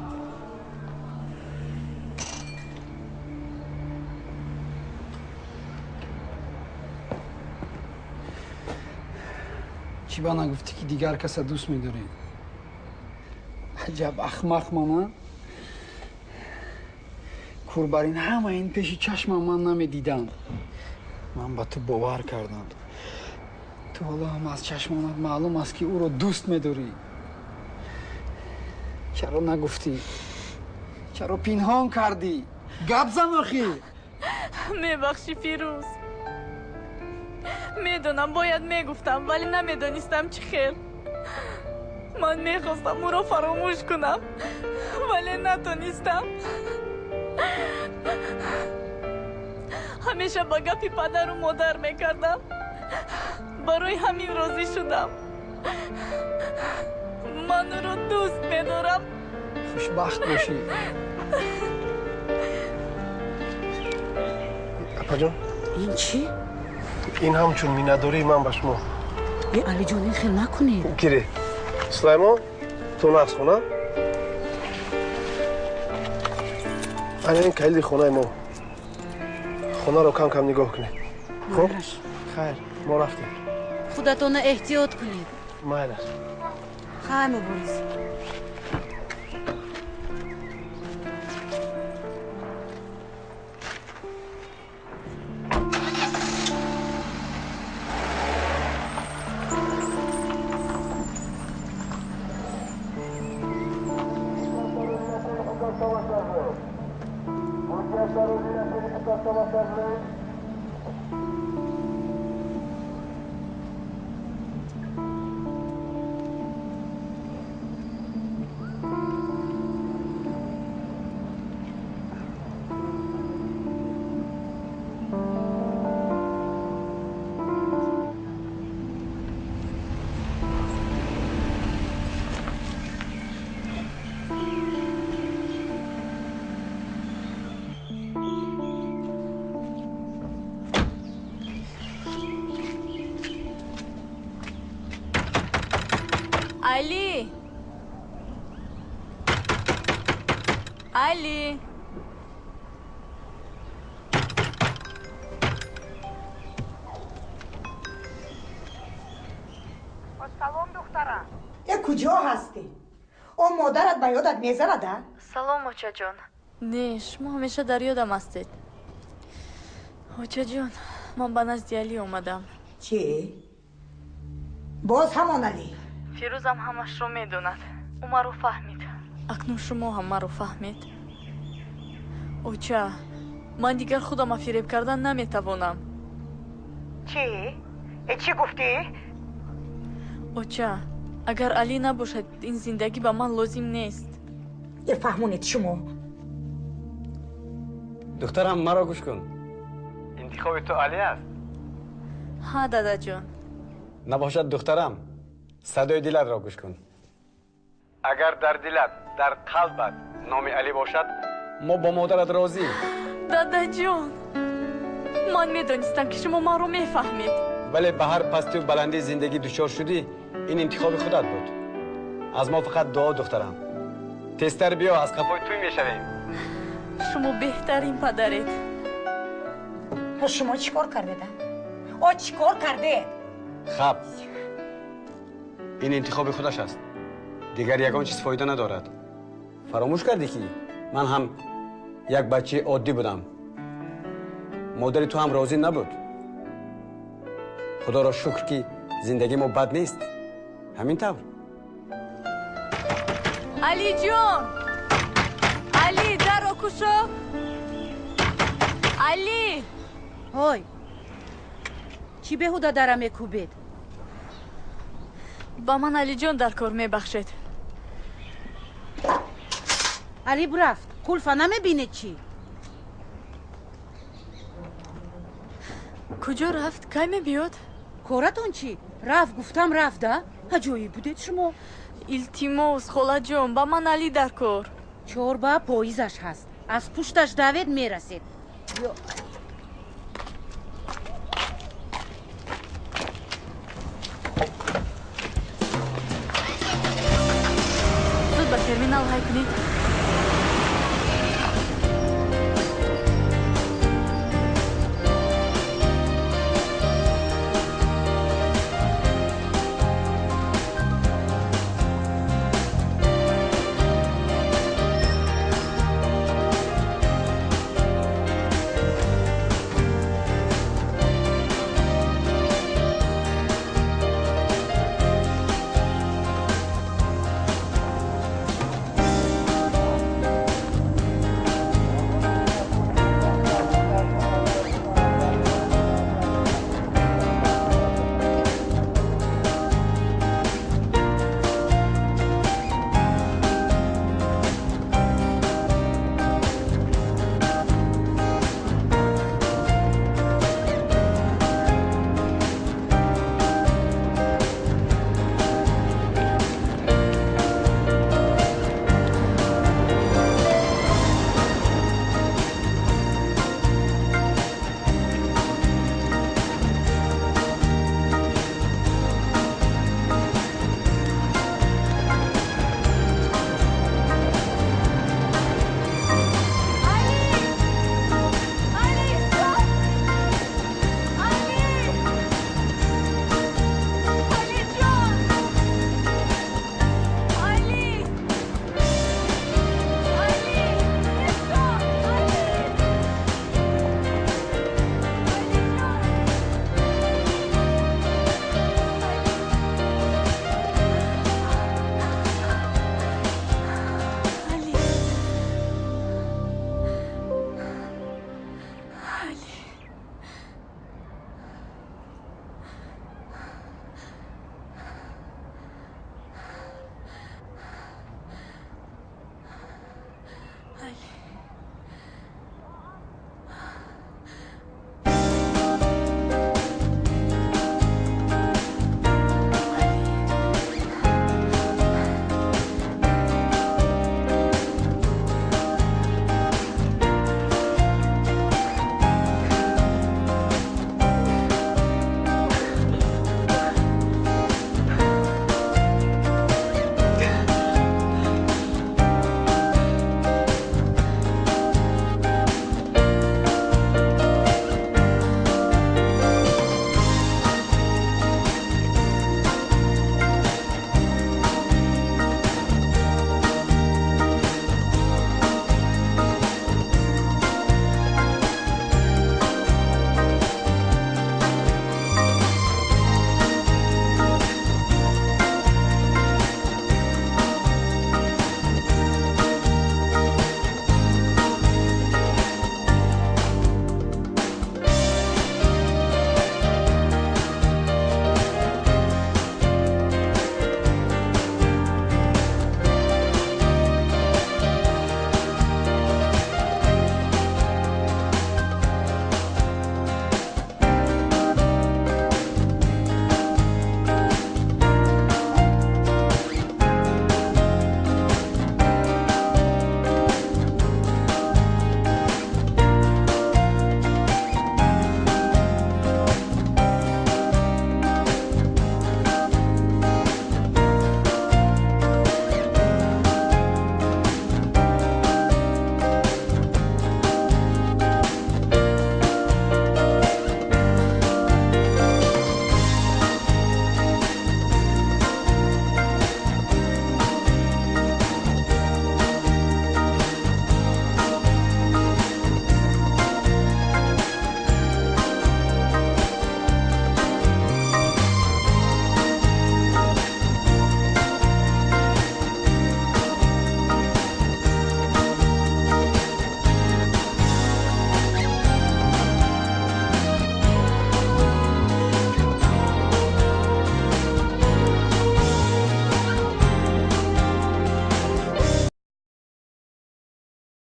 چی با نگفتی که دیگر کس دوست می‌داری؟ عجب احمق مامان. کوربرین همه این پیشی چشم من نمیدیدم. من با تو باور کردم. تو حالا هم از چشمانت معلوم است که او رو دوست می‌داری. چرا نگفتی؟ چرا پنهان کردی؟ گپ زن آخی. میبخشی فیروز. میدونم باید میگفتم ولی نمیدونستم چی خیر. من میخواستم او را فراموش کنم ولی نتونستم. همیشه با گپی پدر و مادر میکردم. برای همین راضی شدم. من او را دوست میدارم. خوشبخت باشی. اپا جان این چی؟ این هم چون می نداری من به شما. ای علی جان این خیلی نکنید. گیری سلیمان تو نفس خونه. این کلیدی خونه ما. خونه رو کم کم نگاه کنید. خب؟ خیر ما رفتیم. خودتون احتیاط کنید. مایل است. خیلی مبارز. علی علی سلام دخترم. کجا هستی؟ اون مادرت به یادت میزنده؟ سلام اوچه جان. نه شما همیشه در یادم هستید. اوچه جان من به نزد علی اومدم. چی؟ باز همان علی؟ فیروزم همش رو میدوند. او ما رو فهمید. اکنون شما هم ما رو فهمید. اوچه من دیگر خودم فریب کردن نمیتوانم. چی؟ چی گفتی؟ اوچه اگر علی نباشد این زندگی به من لازم نیست. فهمونید شما؟ دخترم مرا گوش کن. انتخاب تو علی است. ها دادا جان. نباشد دخترم صدای دلت را گوش کن. اگر در دلت در قلبت نام علی باشد ما با مادرت راضی. دادا جان من میدونستم که شما ما رو میفهمید. ولی به هر پستی و بلندی زندگی دچار شدی این انتخاب خودت بود. از ما فقط دعا دخترم. تستر بیا از قفای توی میشویم. شما بهترین پدرید. شما چیکار کردید؟ او چیکار کرده؟ خب این انتخاب خودش است. دیگر یگان چیز فایده ندارد. فراموش کردی که من هم یک بچه عادی بودم. مادر تو هم راضی نبود. خدا را شکر که زندگی ما بد نیست. همین طور. علی جان علی در رو کشو. علی های چی بهودا درم میکوبید؟ با من علی جان در کار میبخشید. علی برفت کلفا نمیبینه چی؟ کجا رفت؟ کی میبیاد؟ کارتون چی؟ رفت گفتم رفت ده؟ هجایی بودید شما؟ التیماس خاله جان با من علی در کار. چوربا پاییزش هست از پشتش دوید میرسید. زود به ترمینال های کنید.